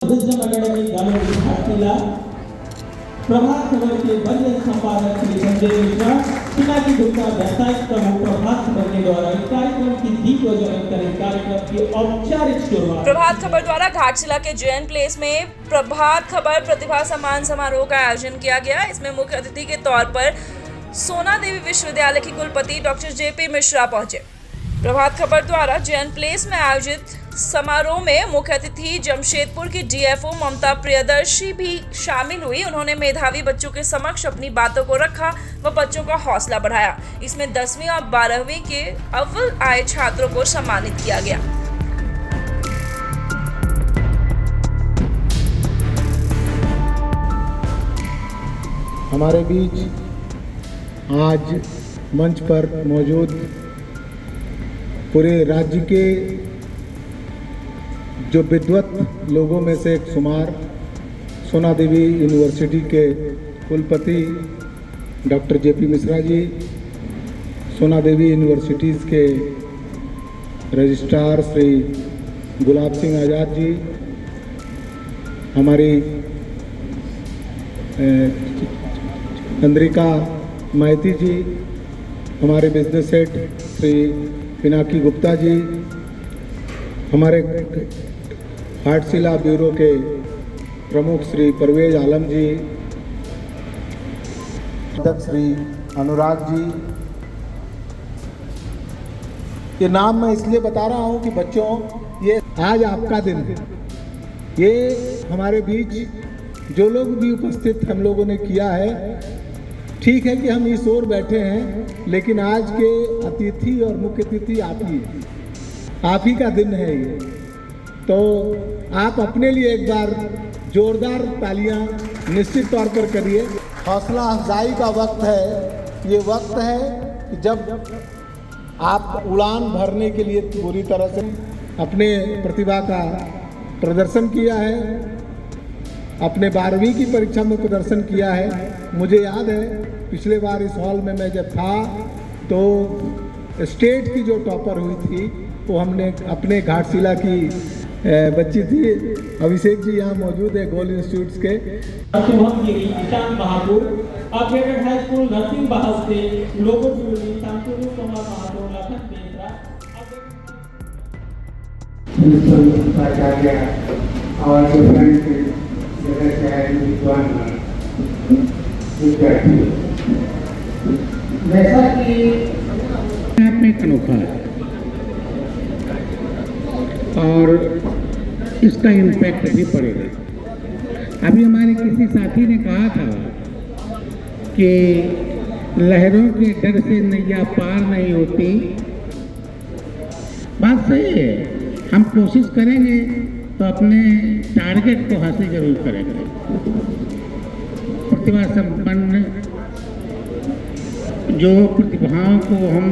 Vision academy गालोडी Ghatshila Prabhat Khabar के वरीय संपादक श्री संजय मिश्रा, पिनाकी गुप्ता व्यावसायिक प्रमुख प्रभात खबर के द्वारा इस कार्यक्रम की दीपोज्वलन कर कार्यक्रम की औपचारिक शुरुआत। प्रभात खबर द्वारा घाटशिला के जैन प्लेस में प्रभात खबर प्रतिभा सम्मान समारोह का आयोजन किया गया। इसमें मुख्य अतिथि के तौर पर सोना देवी विश्वविद्यालय की कुलपति डॉक्टर जेपी मिश्रा पहुंचे। प्रभात खबर द्वारा जैन प्लेस में आयोजित समारोह में मुख्य अतिथि जमशेदपुर की डीएफओ ममता प्रियदर्शी भी शामिल हुई। उन्होंने मेधावी बच्चों के समक्ष अपनी बातों को रखा व बच्चों का हौसला बढ़ाया। इसमें 10वीं और 12वीं के अव्वल आए छात्रों को सम्मानित किया गया। हमारे बीच आज मंच पर मौजूद पूरे राज्य के जो विद्वत लोगों में से एक शुमार सोना देवी यूनिवर्सिटी के कुलपति डॉक्टर जेपी मिश्रा जी, सोना देवी यूनिवर्सिटीज़ के रजिस्ट्रार श्री गुलाब सिंह आज़ाद जी, हमारी चंद्रिका माइती जी, हमारे बिजनेस हेड श्री पिनाकी गुप्ता जी, हमारे घाटशिला ब्यूरो के प्रमुख श्री परवेज आलम जी, अध्यक्ष श्री अनुराग जी। ये नाम मैं इसलिए बता रहा हूँ कि बच्चों, ये आज आपका दिन है। ये हमारे बीच जो लोग भी उपस्थित हम लोगों ने किया है, ठीक है कि हम इस ओर बैठे हैं, लेकिन आज के अतिथि और मुख्य अतिथि आप ही हैं, आप ही का दिन है ये। तो आप अपने लिए एक बार जोरदार तालियां निश्चित तौर पर करिए। हौसला अफजाई का वक्त है। ये वक्त है कि जब आप उड़ान भरने के लिए पूरी तरह से अपने प्रतिभा का प्रदर्शन किया है, अपने 12वीं की परीक्षा में प्रदर्शन किया है। मुझे याद है पिछले बार इस हॉल में मैं जब था तो स्टेट की जो टॉपर हुई थी वो हमने अपने घाटशिला की बच्ची थी। अभिषेक जी यहाँ मौजूद है गोल इंस्टीट्यूट्स के। शुभमगिरी ईशान बहादुर, अपग्रेडेड हाई स्कूल नर्सिंग बहाल से लोगों की शांतनु कुमार बहादुर, लखन बेसरा और डिफरेंट जगह से आए विद्वान विद्यार्थी, जैसा कि आप में अनोखा है और इसका इम्पैक्ट भी पड़ेगा। अभी हमारे किसी साथी ने कहा था कि लहरों के डर से नैया पार नहीं होती। बात सही है, हम कोशिश करेंगे तो अपने टारगेट को हासिल जरूर करेंगे। प्रतिभा संपन्न जो प्रतिभाओं को हम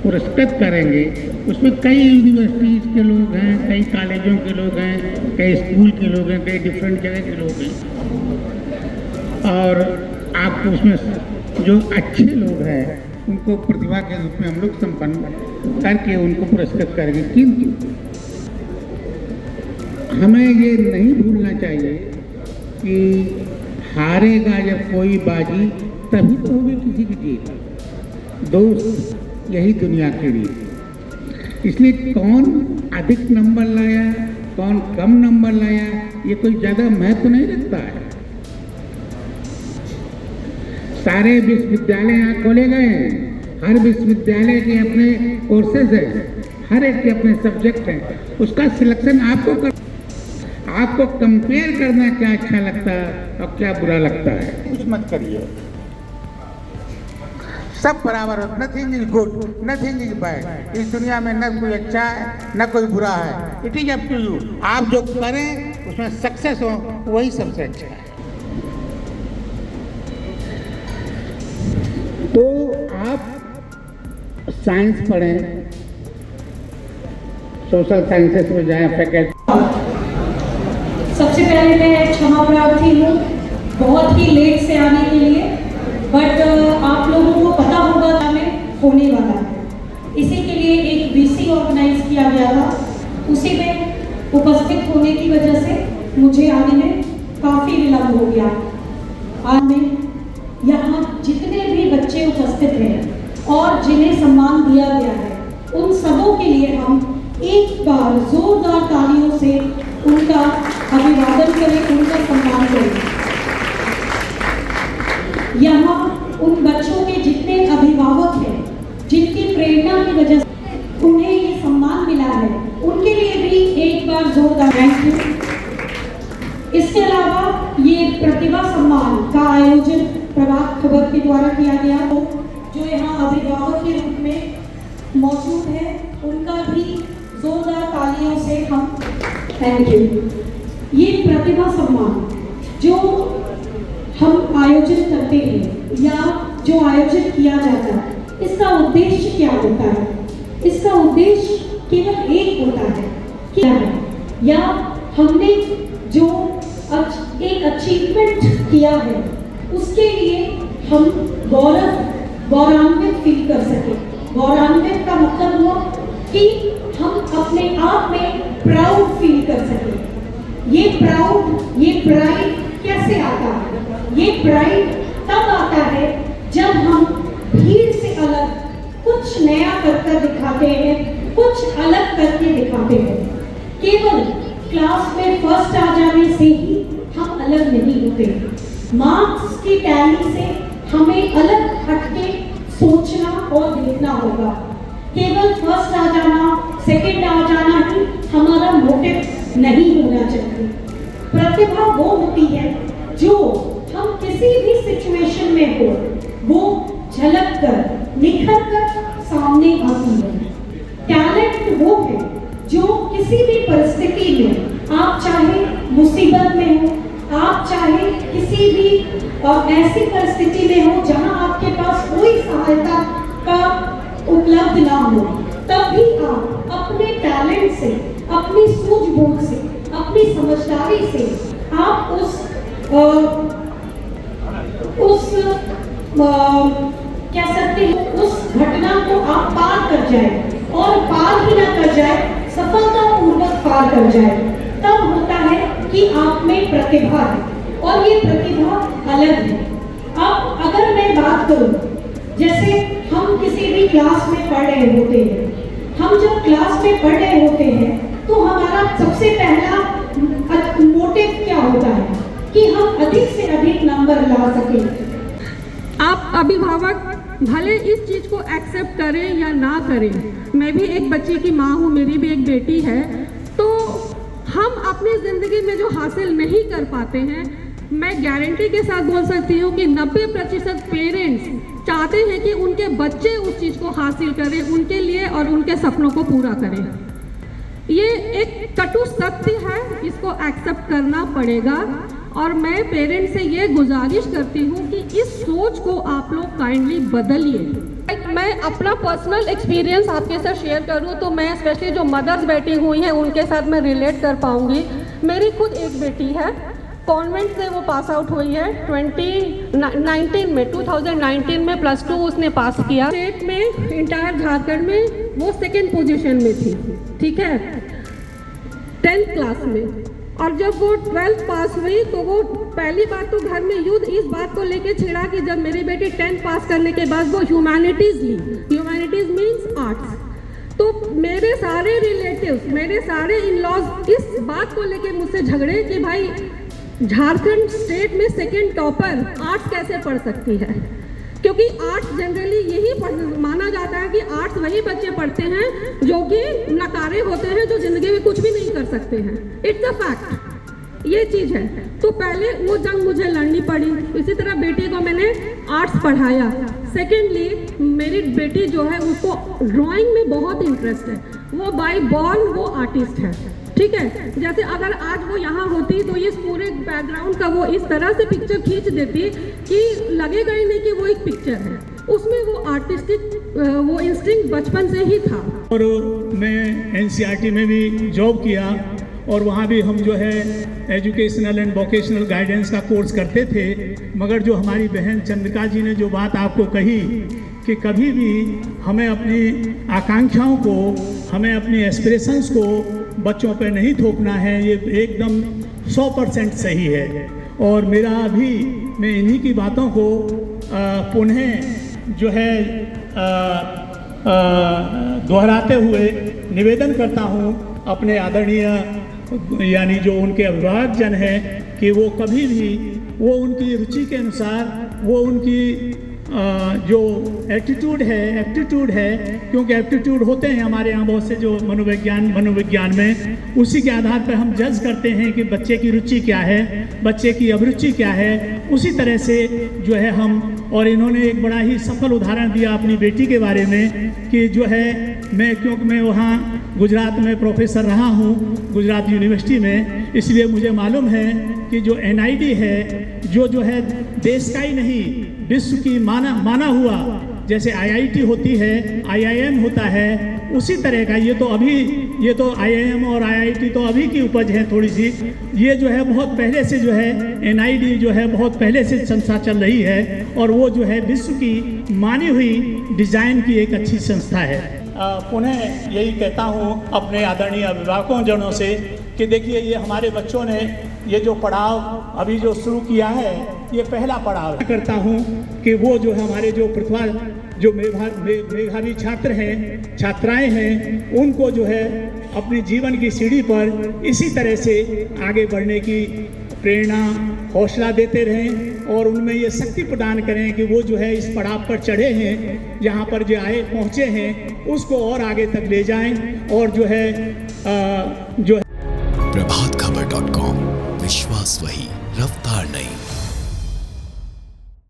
पुरस्कृत करेंगे, उसमें कई यूनिवर्सिटीज़ के लोग हैं, कई कॉलेजों के लोग हैं, कई स्कूल के लोग हैं, कई डिफरेंट जगह के लोग हैं। और आपको उसमें जो अच्छे लोग हैं उनको प्रतिभा के रूप में हम लोग संपन्न करके उनको पुरस्कृत करेंगे। किंतु हमें ये नहीं भूलना चाहिए कि हारेगा जब कोई बाजी तभी तो होगी किसी की जीत। दोस्त यही दुनिया की रीत। इसलिए कौन अधिक नंबर लाया, कौन कम नंबर लाया, ये कोई ज़्यादा महत्व नहीं रखता है। सारे विश्वविद्यालय यहाँ खोले गए हैं, हर विश्वविद्यालय के अपने कोर्सेज हैं, हर एक के अपने सब्जेक्ट हैं। उसका सिलेक्शन आपको कंपेयर करना क्या अच्छा लगता है और क्या बुरा लगता है। कुछ मत करिए, सब बराबर हो। Nothing is good, nothing is bad. इस दुनिया में न कोई अच्छा है न कोई बुरा है। It is up to you. आप जो करें उसमें सक्सेस हो, वही सबसे अच्छा है। तो आप साइंस पढ़ें, सोशल साइंसेस में जाएं, फैकल्टी। सबसे पहले मैं क्षमा प्रार्थी हूँ बहुत ही लेट से आने के लिए, बट आप लोगों को पता होगा में होने वाला है। इसी के लिए एक वीसी ऑर्गेनाइज किया गया था, उसी में उपस्थित होने की वजह से मुझे आने में काफ़ी विलम्ब हो गया। आज में यहाँ जितने भी बच्चे उपस्थित हैं और जिन्हें सम्मान दिया गया है, उन सबों के लिए हम एक बार जोरदार तालियों से उनका अभिवादन करें, उनका सम्मान करें। यहाँ उन बच्चों के जितने अभिभावक हैं, जिनकी प्रेरणा की वजह से उन्हें ये सम्मान मिला है, उनके लिए भी एक बार जोरदार थैंक यू। इसके अलावा ये प्रतिभा सम्मान का आयोजन प्रभात खबर के द्वारा किया गया, जो यहाँ अभिभावक के रूप में मौजूद है, उनका भी जोरदार तालियों से हम थैंक यू। ये प्रतिभा सम्मान जो हम आयोजन करते हैं या जो आयोजन किया जाता है, इसका उद्देश्य क्या होता है? इसका उद्देश्य केवल एक होता है, क्या है? या हमने जो एक अचीवमेंट किया है, उसके लिए हम गौरवान्वित फील कर सके। गौरवान्वित का मतलब हुआ कि हम अपने आप में प्राउड फील कर सके। ये प्राइड कैसे आता है? ये प्राइड तब आता है जब हम भीड़ से अलग कुछ नया कर दिखाते हैं, कुछ अलग करके दिखाते हैं। केवल क्लास में फर्स्ट आ जाने से ही हम अलग नहीं होते। मार्क्स की टैली से हमें अलग हटके सोचना और देखना होगा। केवल फर्स्ट आ जाना, सेकंड आ जाना ही हमारा मोटिव नहीं होना चाहिए। प्रतिभा वो होती है जो हम किसी भी सिचुएशन में हो, वो झलक कर, निखर कर सामने आती है। टैलेंट वो है जो किसी भी परिस्थिति में, आप चाहे मुसीबत में हो, आप चाहे किसी भी ऐसी परिस्थिति में हो जहां आपके पास कोई सहायता का उपलब्ध ना हो, तब भी आप अपने टैलेंट से, अपनी सूझबूझ से, अपनी समझदारी से आप कह सकते हैं उस घटना को आप पार कर जाए, और पार ही ना कर जाए, सफलतापूर्वक पार कर जाए। तब होता है कि आप में प्रतिभा है, और ये प्रतिभा अलग है। अब अगर मैं बात करूं, जैसे हम किसी भी क्लास में पढ़ रहे होते हैं, हम जब क्लास में पढ़ रहे होते हैं तो हमारा सबसे पहला मोटिव क्या होता है कि हम अधिक से अधिक नंबर ला सकें। आप अभिभावक भले इस चीज़ को एक्सेप्ट करें या ना करें, मैं भी एक बच्चे की माँ हूँ, मेरी भी एक बेटी है, तो हम अपनी ज़िंदगी में जो हासिल नहीं कर पाते हैं, मैं गारंटी के साथ बोल सकती हूँ कि 90% पेरेंट्स चाहते हैं कि उनके बच्चे उस चीज़ को हासिल करें, उनके लिए और उनके सपनों को पूरा करें। ये एक कटु सत्य है, इसको एक्सेप्ट करना पड़ेगा। और मैं पेरेंट्स से ये गुजारिश करती हूँ कि इस सोच को आप लोग काइंडली बदलिए। मैं अपना पर्सनल एक्सपीरियंस आपके साथ शेयर करूँ तो मैं स्पेशली जो मदर्स बैठी हुई हैं उनके साथ मैं रिलेट कर पाऊँगी। मेरी खुद एक बेटी है, कॉन्वेंट से वो पास आउट हुई है 2019 में +2 उसने पास किया। स्टेट में, इंटायर झारखंड में वो 2nd पोजीशन में थी, ठीक है, 10th क्लास में। और जब वो 12th पास हुई तो वो पहली बात तो घर में युद्ध इस बात को लेके छिड़ा कि जब मेरी बेटी 10th पास करने के बाद वो ह्यूमैनिटीज़ ली, ह्यूमैनिटीज़ मीन्स आर्ट्स। तो मेरे सारे रिलेटिव्स, मेरे सारे इन लॉज इस बात को लेके मुझसे झगड़े कि भाई झारखंड स्टेट में 2nd टॉपर आर्ट्स कैसे पढ़ सकती है, क्योंकि आर्ट्स जनरली यही माना जाता है कि आर्ट्स वही बच्चे पढ़ते हैं जो कि नकारे होते हैं, जो ज़िंदगी में कुछ भी नहीं कर सकते हैं। इट्स अ फैक्ट, ये चीज़ है। तो पहले वो जंग मुझे लड़नी पड़ी। इसी तरह बेटी को मैंने आर्ट्स पढ़ाया। सेकेंडली मेरी बेटी जो है उसको ड्राइंग में बहुत इंटरेस्ट है, वो बाय बॉर्न वो आर्टिस्ट है, ठीक है। जैसे अगर आज वो यहाँ होती तो इस पूरे बैकग्राउंड का वो इस तरह से पिक्चर खींच देती कि लगेगा ही नहीं कि वो एक पिक्चर है। उसमें वो आर्टिस्टिक वो इंस्टिंक्ट बचपन से ही था। और मैं NCERT में भी जॉब किया और वहाँ भी हम जो है एजुकेशनल एंड वोकेशनल गाइडेंस का कोर्स करते थे। मगर जो हमारी बहन चंद्रिका जी ने जो बात आपको कही कि कभी भी हमें अपनी आकांक्षाओं को, हमें अपनी एस्पिरेशंस को बच्चों पर नहीं थोपना है, ये एकदम 100% सही है। और मेरा अभी मैं इन्हीं की बातों को पुनः जो है दोहराते हुए निवेदन करता हूँ अपने आदरणीय यानी जो उनके अभिभावकजन हैं कि वो कभी भी वो उनकी रुचि के अनुसार वो उनकी जो एप्टीट्यूड है, क्योंकि एप्टीट्यूड होते हैं हमारे यहाँ बहुत से जो मनोविज्ञान में, उसी के आधार पर हम जज करते हैं कि बच्चे की रुचि क्या है, बच्चे की अभिरुचि क्या है। उसी तरह से जो है हम, और इन्होंने एक बड़ा ही सफल उदाहरण दिया अपनी बेटी के बारे में कि जो है क्योंकि मैं वहाँ गुजरात में प्रोफेसर रहा हूँ, गुजरात यूनिवर्सिटी में, इसलिए मुझे मालूम है कि जो NID है जो है देश का ही नहीं विश्व की माना हुआ, जैसे IIT होती है, IIM होता है, उसी तरह का ये तो IIM और IIT तो अभी की उपज है थोड़ी सी। ये जो है बहुत पहले से जो है NID जो है बहुत पहले से संस्था चल रही है और वो जो है विश्व की मानी हुई डिज़ाइन की एक अच्छी संस्था है। पुनः यही कहता हूँ अपने आदरणीय अभिभावकों जनों से कि देखिए ये हमारे बच्चों ने ये जो पड़ाव अभी जो शुरू किया है, ये पहला पड़ाव करता हूँ कि वो जो हमारे जो प्रतिभा जो मेधावी छात्र हैं, छात्राएं हैं, उनको जो है अपने जीवन की सीढ़ी पर इसी तरह से आगे बढ़ने की प्रेरणा हौसला देते रहें और उनमें ये शक्ति प्रदान करें कि वो जो है इस पड़ाव पर चढ़े हैं, यहाँ पर जो आए पहुँचे हैं, उसको और आगे तक ले जाएं और जो है प्रभातखबर.com, विश्वास वही, रफ्तार नहीं।